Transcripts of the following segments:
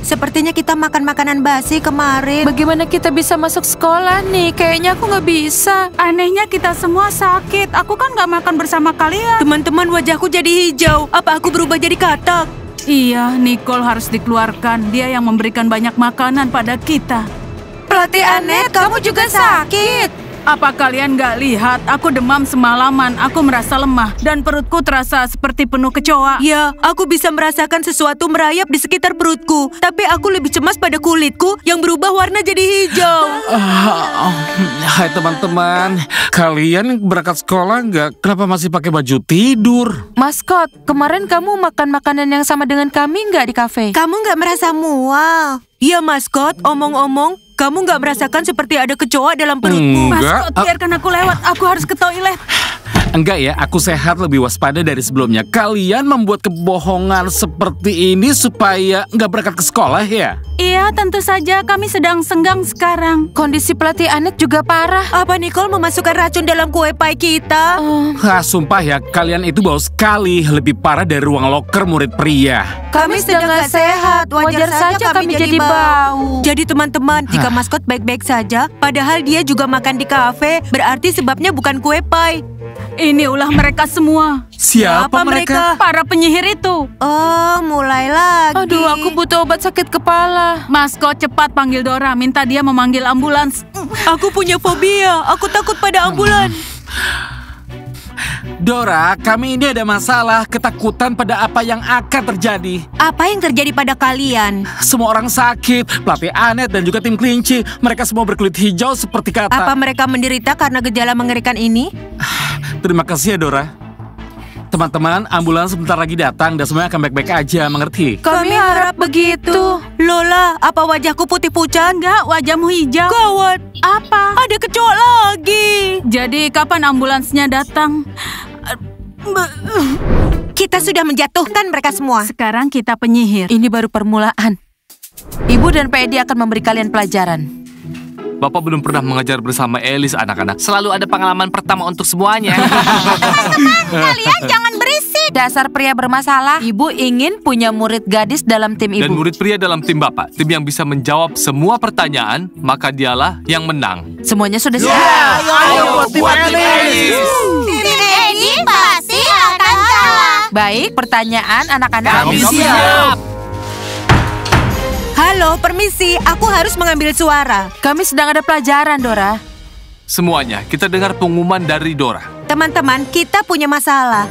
Sepertinya kita makan makanan basi kemarin. Bagaimana kita bisa masuk sekolah nih? Kayaknya aku nggak bisa. Anehnya kita semua sakit. Aku kan nggak makan bersama kalian. Teman-teman, wajahku jadi hijau. Apa aku berubah jadi katak? Iya, Nicole harus dikeluarkan. Dia yang memberikan banyak makanan pada kita. Pelatih Anet, kamu juga sakit. Apa kalian nggak lihat? Aku demam semalaman. Aku merasa lemah dan perutku terasa seperti penuh kecoa. Ya, aku bisa merasakan sesuatu merayap di sekitar perutku. Tapi aku lebih cemas pada kulitku yang berubah warna jadi hijau. Hai teman-teman, kalian berangkat sekolah nggak? Kenapa masih pakai baju tidur? Maskot, kemarin kamu makan makanan yang sama dengan kami nggak di kafe? Kamu nggak merasa mual? Iya, Maskot. Omong-omong, kamu nggak merasakan seperti ada kecoa dalam perutmu? Enggak. Maskot, biarkan aku lewat. Aku harus ke toilet. Enggak ya, aku sehat lebih waspada dari sebelumnya. Kalian membuat kebohongan seperti ini supaya nggak berangkat ke sekolah ya? Iya, tentu saja. Kami sedang senggang sekarang. Kondisi pelatih Anet juga parah. Apa Nicole memasukkan racun dalam kue pie kita? Sumpah ya, kalian itu bau sekali. Lebih parah dari ruang loker murid pria. Kami sedang nggak sehat. Wajar saja kami jadi bau. Jadi teman-teman, jika Maskot baik-baik saja, padahal dia juga makan di kafe, berarti sebabnya bukan kue pie. Ini ulah mereka semua. Siapa mereka? Para penyihir itu. Oh, mulai lagi. Aduh, aku butuh obat sakit kepala. Maskot, cepat panggil Dora. Minta dia memanggil ambulans. Aku punya fobia. Aku takut pada ambulans. Dora, kami ini ada masalah, ketakutan pada apa yang akan terjadi. Apa yang terjadi pada kalian? Semua orang sakit, pelatih Anet dan juga tim kelinci. Mereka semua berkulit hijau seperti kata. Apa mereka menderita karena gejala mengerikan ini? Terima kasih ya Dora. Teman-teman, ambulans sebentar lagi datang dan semuanya akan baik-baik aja, mengerti? Kami harap begitu. Lola, apa wajahku putih pucat? Enggak, wajahmu hijau. Gawat. Apa? Ada kecoa lagi. Jadi kapan ambulansnya datang? Kita sudah menjatuhkan mereka semua. Sekarang kita penyihir. Ini baru permulaan. Ibu dan Pedi akan memberi kalian pelajaran. Bapak belum pernah mengajar bersama Elis anak-anak. Selalu ada pengalaman pertama untuk semuanya. Kalian jangan berisik. Dasar pria bermasalah. Ibu ingin punya murid gadis dalam tim ibu. Dan murid pria dalam tim Bapak. Tim yang bisa menjawab semua pertanyaan, maka dialah yang menang. Semuanya sudah siap. Ayo buat tim Elis. Tim Edi pasti akan kalah. Baik, pertanyaan anak-anak. Kami siap. Halo, permisi. Aku harus mengambil suara. Kami sedang ada pelajaran, Dora. Semuanya, kita dengar pengumuman dari Dora. Teman-teman, kita punya masalah.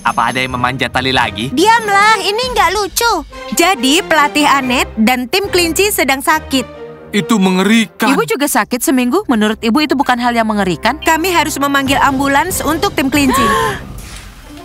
Apa ada yang memanjat tali lagi? Diamlah, ini nggak lucu. Jadi, pelatih Anet dan tim kelinci sedang sakit. Itu mengerikan. Ibu juga sakit seminggu. Menurut ibu itu bukan hal yang mengerikan. Kami harus memanggil ambulans untuk tim kelinci.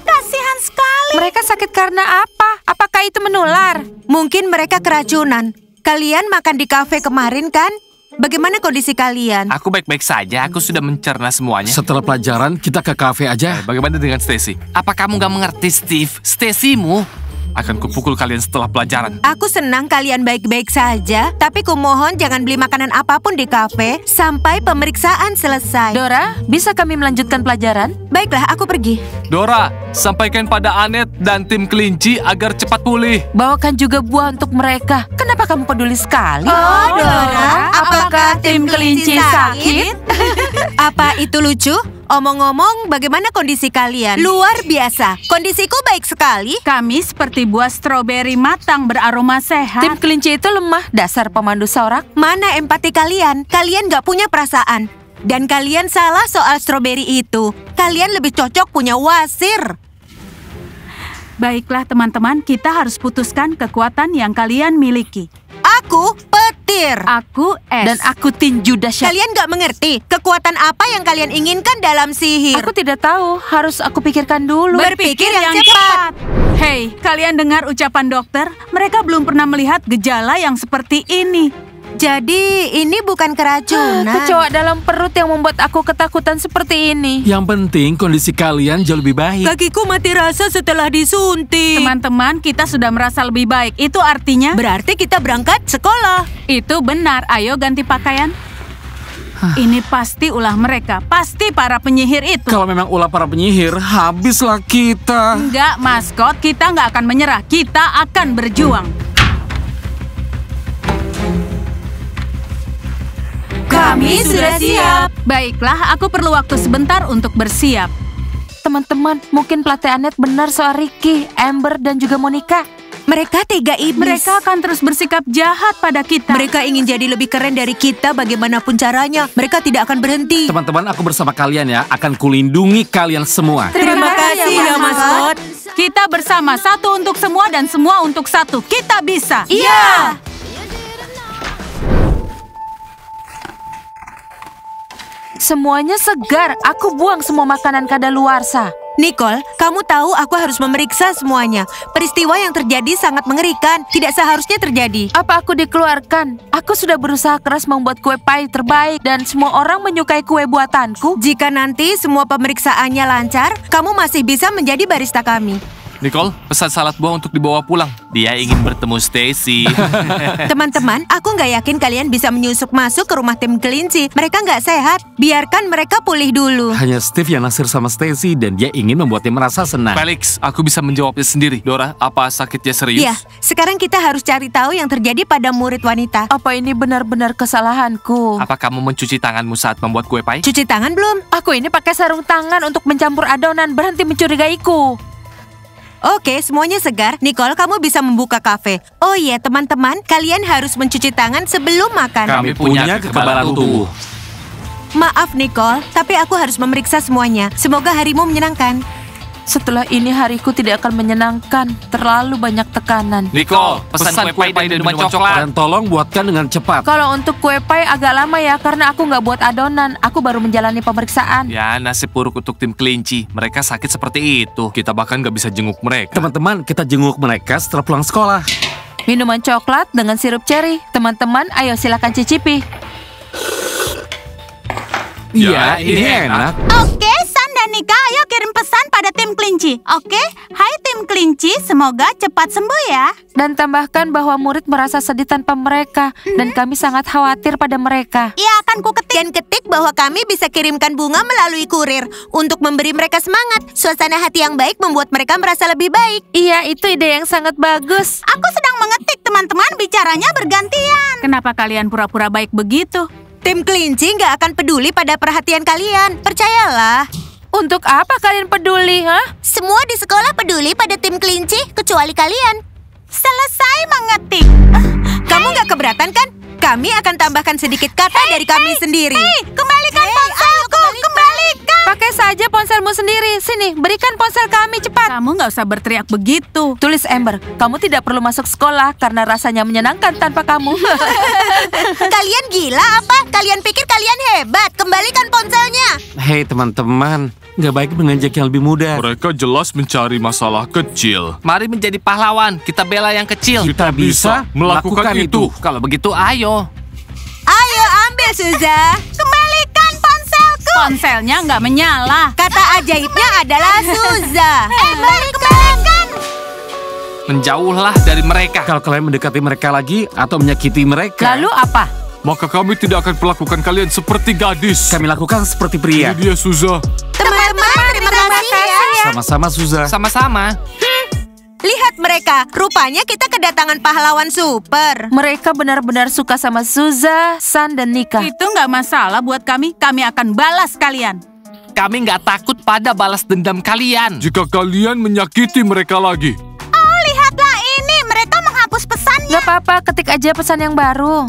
Kasihan sekali. Mereka sakit karena apa? Apakah itu menular? Mungkin mereka keracunan. Kalian makan di kafe kemarin kan? Bagaimana kondisi kalian? Aku baik-baik saja. Aku sudah mencerna semuanya. Setelah pelajaran, kita ke kafe aja. Bagaimana dengan Stacy? Apa kamu gak mengerti, Steve? Stacy-mu akan kupukul kalian setelah pelajaran. Aku senang kalian baik-baik saja, tapi kumohon jangan beli makanan apapun di kafe sampai pemeriksaan selesai. Dora, bisa kami melanjutkan pelajaran? Baiklah, aku pergi. Dora, sampaikan pada Anet dan tim kelinci agar cepat pulih. Bawakan juga buah untuk mereka. Kenapa kamu peduli sekali? Oh, Dora, apakah tim kelinci sakit? Apa itu lucu? Omong-omong, bagaimana kondisi kalian? Luar biasa. Kondisiku baik sekali. Kami seperti buah stroberi matang beraroma sehat. Tim kelinci itu lemah, dasar pemandu sorak. Mana empati kalian? Kalian gak punya perasaan. Dan kalian salah soal stroberi itu. Kalian lebih cocok punya wasir. Baiklah teman-teman, kita harus putuskan kekuatan yang kalian miliki. Aku petir. Aku es. Dan aku tinju dahsyat. Kalian gak mengerti kekuatan apa yang kalian inginkan dalam sihir. Aku tidak tahu, harus aku pikirkan dulu. Berpikir yang cepat. Hei, kalian dengar ucapan dokter? Mereka belum pernah melihat gejala yang seperti ini. Jadi ini bukan keracunan. Kecoa dalam perut yang membuat aku ketakutan seperti ini. Yang penting kondisi kalian jauh lebih baik. Kakiku mati rasa setelah disuntik. Teman-teman, kita sudah merasa lebih baik. Itu artinya Berarti kita berangkat sekolah. itu benar. Ayo ganti pakaian. Ini pasti ulah mereka, pasti para penyihir itu. Kalau memang ulah para penyihir, habislah kita. Enggak, maskot, kita nggak akan menyerah. Kita akan berjuang. Kami sudah siap. Baiklah, aku perlu waktu sebentar untuk bersiap. Teman-teman, mungkin pelatih Anet benar soal Ricky, Amber, dan juga Monica. Mereka tiga iblis. Mereka akan terus bersikap jahat pada kita. Mereka ingin jadi lebih keren dari kita bagaimanapun caranya. Mereka tidak akan berhenti. Teman-teman, aku bersama kalian ya, akan kulindungi kalian semua. Terima kasih ya, maskot. Kita bersama, satu untuk semua dan semua untuk satu. Kita bisa. Iya. Semuanya segar. Aku buang semua makanan kadaluarsa. Nicole, kamu tahu aku harus memeriksa semuanya. Peristiwa yang terjadi sangat mengerikan. Tidak seharusnya terjadi. Apa aku dikeluarkan? Aku sudah berusaha keras membuat kue pie terbaik dan semua orang menyukai kue buatanku. Jika nanti semua pemeriksaannya lancar, kamu masih bisa menjadi barista kami. Nicole, pesan salad buah untuk dibawa pulang. Dia ingin bertemu Stacy. Teman-teman, aku nggak yakin kalian bisa menyusup masuk ke rumah tim kelinci. Mereka nggak sehat. Biarkan mereka pulih dulu. Hanya Steve yang naksir sama Stacy dan dia ingin membuatnya merasa senang. Felix, aku bisa menjawabnya sendiri. Dora, apa sakitnya serius? Iya, sekarang kita harus cari tahu yang terjadi pada murid wanita. Apa ini benar-benar kesalahanku? Apa kamu mencuci tanganmu saat membuat kue pie? Cuci tangan belum? Aku ini pakai sarung tangan untuk mencampur adonan. Berhenti mencurigaiku. Oke, semuanya segar. Nicole, kamu bisa membuka kafe. Oh iya, teman-teman, kalian harus mencuci tangan sebelum makan. Kami punya kekebalan tubuh. Maaf, Nicole, tapi aku harus memeriksa semuanya. Semoga harimu menyenangkan. Setelah ini hariku tidak akan menyenangkan. Terlalu banyak tekanan. Nicole, pesan kue pie dan minuman coklat. Dan tolong buatkan dengan cepat. Kalau untuk kue pie agak lama ya, karena aku nggak buat adonan. Aku baru menjalani pemeriksaan. Ya, nasib buruk untuk tim kelinci. Mereka sakit seperti itu. Kita bahkan nggak bisa jenguk mereka. Teman-teman, kita jenguk mereka setelah pulang sekolah. Minuman coklat dengan sirup ceri. Teman-teman, ayo silakan cicipi. Iya, ini enak. Oke, San dan Nika, ayo kirim pesan pada tim kelinci. Oke, hai tim kelinci, semoga cepat sembuh ya. Dan tambahkan bahwa murid merasa sedih tanpa mereka. Dan kami sangat khawatir pada mereka. Iya, akan ku ketik. Dan ketik bahwa kami bisa kirimkan bunga melalui kurir untuk memberi mereka semangat. Suasana hati yang baik membuat mereka merasa lebih baik. Iya, itu ide yang sangat bagus. Aku sedang mengetik, teman-teman, bicaranya bergantian. Kenapa kalian pura-pura baik begitu? Tim kelinci nggak akan peduli pada perhatian kalian. Percayalah. Untuk apa kalian peduli, ha? Semua di sekolah peduli pada tim kelinci, kecuali kalian. Selesai mengetik. Kamu nggak keberatan kan? Kami akan tambahkan sedikit kata dari kami sendiri. Kembalikan ponselku, kembalikan. Pakai saja ponselmu sendiri. Sini, berikan ponsel kami cepat. Kamu nggak usah berteriak begitu. Tulis Amber, kamu tidak perlu masuk sekolah karena rasanya menyenangkan tanpa kamu. Kalian gila apa? Kalian pikir kalian hebat? Kembalikan ponselnya. Hei teman-teman, nggak baik mengajak yang lebih muda. Mereka jelas mencari masalah kecil. Mari menjadi pahlawan. Kita bela yang kecil. Kita bisa melakukan itu. Kalau begitu, ayo. Ayo ambil, Suza. Kembalikan ponselku. Ponselnya nggak menyala. Kata ajaibnya adalah Suza. Kembalikan. Menjauhlah dari mereka. Kalau kalian mendekati mereka lagi atau menyakiti mereka, Lalu apa? Maka kami tidak akan perlakukan kalian seperti gadis. kami lakukan seperti pria. Dia, Suza. Teman-teman, terima kasih ya. Sama-sama, Suza. Sama-sama. Lihat mereka, rupanya kita kedatangan pahlawan super. Mereka benar-benar suka sama Suza, San, dan Nika. Itu nggak masalah buat kami. Kami akan balas kalian. Kami nggak takut pada balas dendam kalian. Jika kalian menyakiti mereka lagi. Oh, lihatlah ini. Mereka menghapus pesannya. Gak apa-apa, ketik aja pesan yang baru.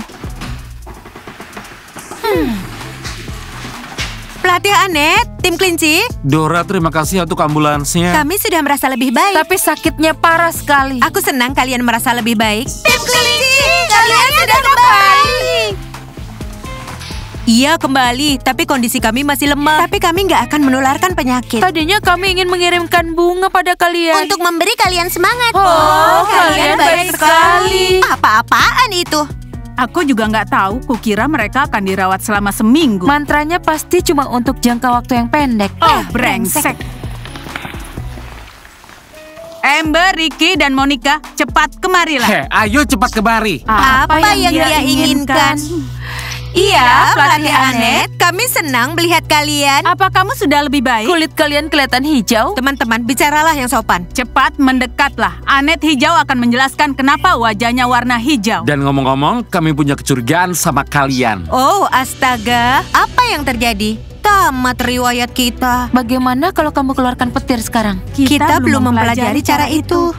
Pelatih Anet, tim kelinci, Dora, terima kasih untuk ambulansnya. kami sudah merasa lebih baik. Tapi sakitnya parah sekali. Aku senang kalian merasa lebih baik. Tim kelinci, kalian sudah kembali. Iya, kembali. Tapi kondisi kami masih lemah. Tapi kami nggak akan menularkan penyakit. Tadinya kami ingin mengirimkan bunga pada kalian. Untuk memberi kalian semangat. Oh, kalian baik sekali. Apa-apaan itu? Aku juga nggak tahu. Kukira mereka akan dirawat selama seminggu. Mantranya pasti cuma untuk jangka waktu yang pendek. Oh, brengsek. Amber, Ricky, dan Monica, cepat kemarilah. Hei, ayo cepat kemari. Apa yang dia inginkan? Iya, pelatih Anet. Kami senang melihat kalian. Apa kamu sudah lebih baik? Kulit kalian kelihatan hijau. Teman-teman, bicaralah yang sopan. Cepat mendekatlah. Anet Hijau akan menjelaskan kenapa wajahnya warna hijau. Dan ngomong-ngomong, kami punya kecurigaan sama kalian. Oh, astaga. Apa yang terjadi? Tamat riwayat kita. Bagaimana kalau kamu keluarkan petir sekarang? Kita belum mempelajari cara itu.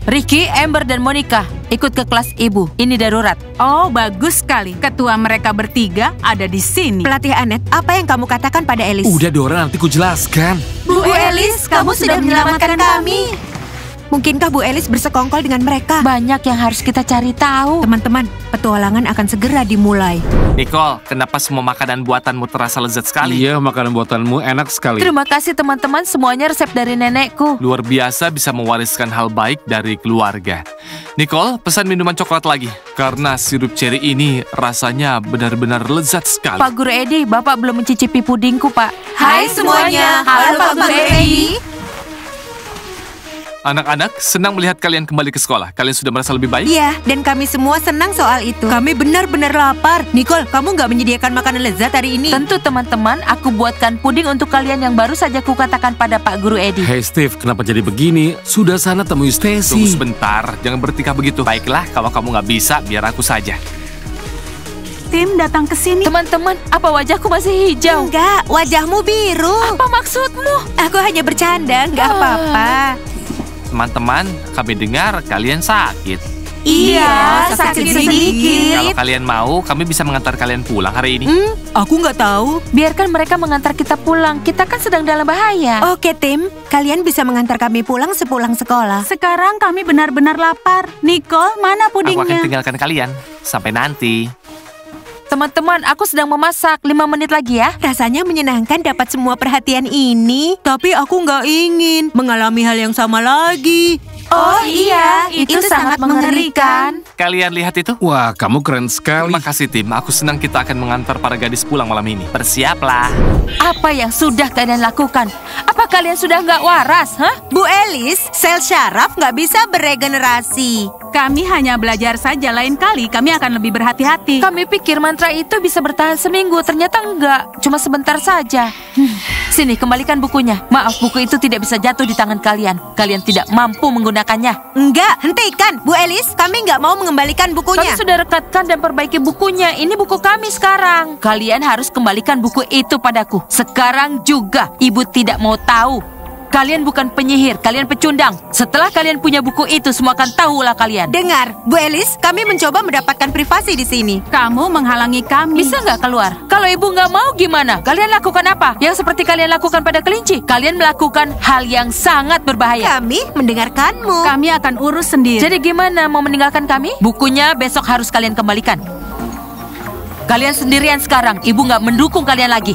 Ricky, Amber, dan Monica, ikut ke kelas ibu. Ini darurat. Oh, bagus sekali. Ketua mereka bertiga ada di sini. Pelatih Anet, apa yang kamu katakan pada Elis? Udah Dora, nanti ku jelaskan. Bu Elis, kamu sudah menyelamatkan kami. Mungkinkah Bu Elis bersekongkol dengan mereka? Banyak yang harus kita cari tahu. Teman-teman, petualangan akan segera dimulai. Nicole, kenapa semua makanan buatanmu terasa lezat sekali? Iya, makanan buatanmu enak sekali. Terima kasih teman-teman, semuanya resep dari nenekku. Luar biasa bisa mewariskan hal baik dari keluarga. Nicole, pesan minuman coklat lagi. Karena sirup ceri ini rasanya benar-benar lezat sekali. Pak Guru Edi, Bapak belum mencicipi pudingku, Pak. Hai semuanya, halo Pak Guru Edi. Anak-anak, senang melihat kalian kembali ke sekolah. Kalian sudah merasa lebih baik? Iya, dan kami semua senang soal itu. Kami benar-benar lapar. Nicole, kamu nggak menyediakan makanan lezat hari ini? Tentu teman-teman, aku buatkan puding untuk kalian yang baru saja kukatakan pada Pak Guru Edi. Hey Steve, kenapa jadi begini? Sudah sana temui Tunggu Stacy. sebentar, jangan bertingkah begitu. Baiklah, kalau kamu nggak bisa, biar aku saja. Tim datang ke sini. Teman-teman, apa wajahku masih hijau? Enggak, wajahmu biru. Apa maksudmu? Aku hanya bercanda, nggak apa-apa. Teman-teman, kami dengar kalian sakit. Iya, sakit sedikit. Kalau kalian mau, kami bisa mengantar kalian pulang hari ini. Aku nggak tahu. Biarkan mereka mengantar kita pulang. Kita kan sedang dalam bahaya. Oke, tim. Kalian bisa mengantar kami pulang sepulang sekolah. Sekarang kami benar-benar lapar. Nicole, mana Aku akan pudingnya? tinggalkan kalian. Sampai nanti. Teman-teman, aku sedang memasak. 5 menit lagi ya. Rasanya menyenangkan dapat semua perhatian ini. Tapi aku nggak ingin mengalami hal yang sama lagi. Oh iya, itu sangat mengerikan. Kalian lihat itu? Wah, kamu keren sekali. Terima kasih tim, aku senang kita akan mengantar para gadis pulang malam ini. Bersiaplah. Apa yang sudah kalian lakukan? Apa kalian sudah nggak waras, hah? Bu Elis, sel syaraf nggak bisa beregenerasi. Kami hanya belajar saja, lain kali kami akan lebih berhati-hati. Kami pikir mantra itu bisa bertahan seminggu, ternyata enggak. Cuma sebentar saja. Sini, kembalikan bukunya. Maaf, buku itu tidak bisa jatuh di tangan kalian. Kalian tidak mampu menggunakannya. Enggak, hentikan. Bu Elis, kami nggak mau mengembalikan Kami bukunya. sudah rekatkan dan perbaiki bukunya. Ini buku kami sekarang. Kalian harus kembalikan buku itu padaku. Sekarang juga. Ibu tidak mau tahu. Kalian bukan penyihir, kalian pecundang. Setelah kalian punya buku itu, semua akan tahulah kalian. Dengar, Bu Elis, kami mencoba mendapatkan privasi di sini. Kamu menghalangi kami. Bisa nggak keluar? Kalau ibu nggak mau gimana? Kalian lakukan apa? Yang seperti kalian lakukan pada kelinci. Kalian melakukan hal yang sangat berbahaya. Kami mendengarkanmu. Kami akan urus sendiri. Jadi gimana, mau meninggalkan kami? Bukunya besok harus kalian kembalikan. Kalian sendirian sekarang. Ibu nggak mendukung kalian lagi.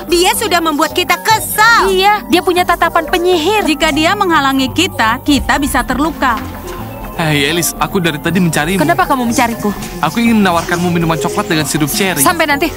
Dia sudah membuat kita kesal. Iya, dia punya tatapan penyihir. Jika dia menghalangi kita, kita bisa terluka. Hei Elis, aku dari tadi mencarimu. Kenapa kamu mencariku? Aku ingin menawarkanmu minuman coklat dengan sirup ceri. Sampai nanti.